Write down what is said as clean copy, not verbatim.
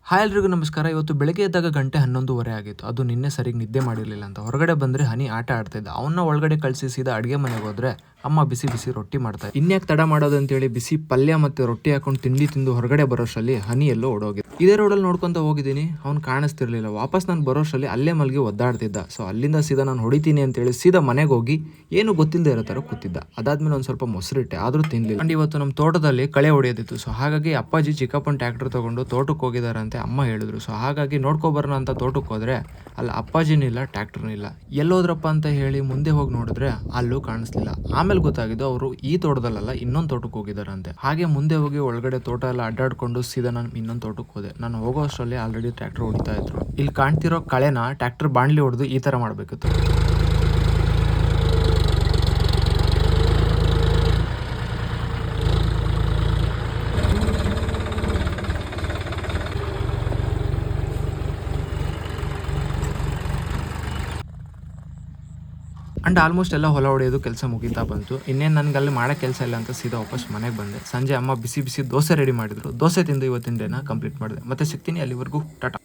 Hi ಎಲ್ರಿಗೂ ನಮಸ್ಕಾರ. ಇವತ್ತು ಬೆಳಗ್ಗೆ ಎದ್ದಾಗ ಗಂಟೆ 11:30 ಆಗಿತ್ತು. ಅದು ನಿನ್ನೆ ಸರಿಗೆ ನಿದ್ದೆ ಮಾಡಿರಲಿಲ್ಲ ಅಂತ ಹೊರಗಡೆ ಬಂದರೆ ಹನಿ ಆಟ ಆಡ್ತಾ ಇದ್ದ. ಅವನ್ನ ಒಳಗಡೆ ಕಳಿಸಿ ಸೀದಾ ಅಡುಗೆ ಮನೆಗೆ ಹೋದ್ರೆ ಅಮ್ಮ ಬಿಸಿ ಬಿಸಿ ರೊಟ್ಟಿ ಮಾಡ್ತಾರೆ. ಇನ್ಯಾಕೆ ತಡ ಮಾಡೋದು ಅಂತೇಳಿ ಬಿಸಿ ಪಲ್ಯ ಮತ್ತು ರೊಟ್ಟಿ ಹಾಕೊಂಡು ತಿಂದು ಹೊರಗಡೆ ಬರೋಷ್ಟರಲ್ಲಿ ಹನಿ ಎಲ್ಲೋ ಓಡೋಗಿದೆ. ಇದೇ ರೋಡಲ್ಲಿ ನೋಡ್ಕೊಂತ ಹೋಗಿದ್ದೀನಿ, ಅವ್ನು ಕಾಣಿಸ್ತಿರ್ಲಿಲ್ಲ. ವಾಪಸ್ ನಾನು ಬರೋಷ್ಟರಲ್ಲಿ ಅಲ್ಲೇ ಮಲ್ಗಿ ಒದ್ದಾಡ್ತಿದ್ದ. ಸೊ ಅಲ್ಲಿಂದ ಸೀದಾ ನಾನು ಹೊಡಿತೀನಿ ಅಂತೇಳಿ ಸೀದಾ ಮನೆಗೆ ಹೋಗಿ ಏನು ಗೊತ್ತಿಲ್ಲದೆ ಇರೋ ಥರ ಕೂತಿದ್ದ. ಅದಾದ್ಮೇಲೆ ಒಂದು ಸ್ವಲ್ಪ ಮೊಸರಿಟ್ಟೆ, ಆದರೂ ತಿನ್ನಲಿಲ್ಲ. ಅಂಡ್ ಇವತ್ತು ನಮ್ಮ ತೋಟದಲ್ಲಿ ಕಳೆ ಹೊಡೆಯೋದಿತ್ತು. ಸೊ ಹಾಗಾಗಿ ಅಪ್ಪಾಜಿ ಚಿಕ್ಕಪ್ಪನ ಟ್ರ್ಯಾಕ್ಟರ್ ತಗೊಂಡು ತೋಟಕ್ಕೆ ಹೋಗಿದಾರಂತೆ ಅಮ್ಮ ಹೇಳಿದ್ರು. ಸೊ ಹಾಗಾಗಿ ನೋಡ್ಕೊಬರೋಣ ಅಂತ ತೋಟಕ್ಕೆ ಹೋದ್ರೆ ಅಲ್ಲಿ ಅಪ್ಪಾಜಿನಿಲ್ಲ, ಟ್ರ್ಯಾಕ್ಟರ್ನಿಲ್ಲ. ಎಲ್ಲೋದ್ರಪ್ಪ ಅಂತ ಹೇಳಿ ಮುಂದೆ ಹೋಗಿ ನೋಡಿದ್ರೆ ಅಲ್ಲೂ ಕಾಣಿಸ್ಲಿಲ್ಲ. ಆಮೇಲೆ ಗೊತ್ತಾಗಿದ್ದು ಅವರು ಈ ತೋಟದಲ್ಲ ಇನ್ನೊಂದು ತೋಟಕ್ಕೆ ಹೋಗಿದಾರಂತೆ. ಹಾಗೆ ಮುಂದೆ ಹೋಗಿ ಒಳಗಡೆ ತೋಟ ಎಲ್ಲ ಅಡ್ಡಾಡ್ಕೊಂಡು ಸೀದಾ ನಾನು ಇನ್ನೊಂದು ತೋಟಕ್ಕೆ ಹೋದೆ. ನಾನು ಹೋಗೋ ಅಷ್ಟರಲ್ಲಿ ಆಲ್ರೆಡಿ ಟ್ರ್ಯಾಕ್ಟರ್ ಹೊಡಿತಾ ಇದ್ರು. ಇಲ್ಲಿ ಕಾಣ್ತಿರೋ ಕಳೆನ ಟ್ರ್ಯಾಕ್ಟರ್ ಬಾಣ್ಲಿ ಹೊಡೆದು ಈ ತರ ಮಾಡ್ಬೇಕಿತ್ತು. ಅಂಡ್ ಆಲ್ಮೋಸ್ಟ್ ಎಲ್ಲ ಹೊಲ ಹೊಡೆಯೋದು ಕೆಲಸ ಮುಗಿತಾ ಬಂತು. ಇನ್ನೇನು ನನಗೆ ಅಲ್ಲಿ ಮಾಡೋ ಕೆಲಸ ಇಲ್ಲ ಅಂತ ಸೀದಾ ವಾಪಸ್ ಮನೆಗೆ ಬಂದೆ. ಸಂಜೆ ಅಮ್ಮ ಬಿಸಿ ಬಿಸಿ ದೋಸೆ ರೆಡಿ ಮಾಡಿದ್ರು. ದೋಸೆ ತಿಂದು ಇವತ್ತಿನ ಡೇನ ಕಂಪ್ಲೀಟ್ ಮಾಡಿದೆ. ಮತ್ತೆ ಸಿಗ್ತೀನಿ, ಅಲ್ಲಿವರೆಗೂ ಟಾಟಾ.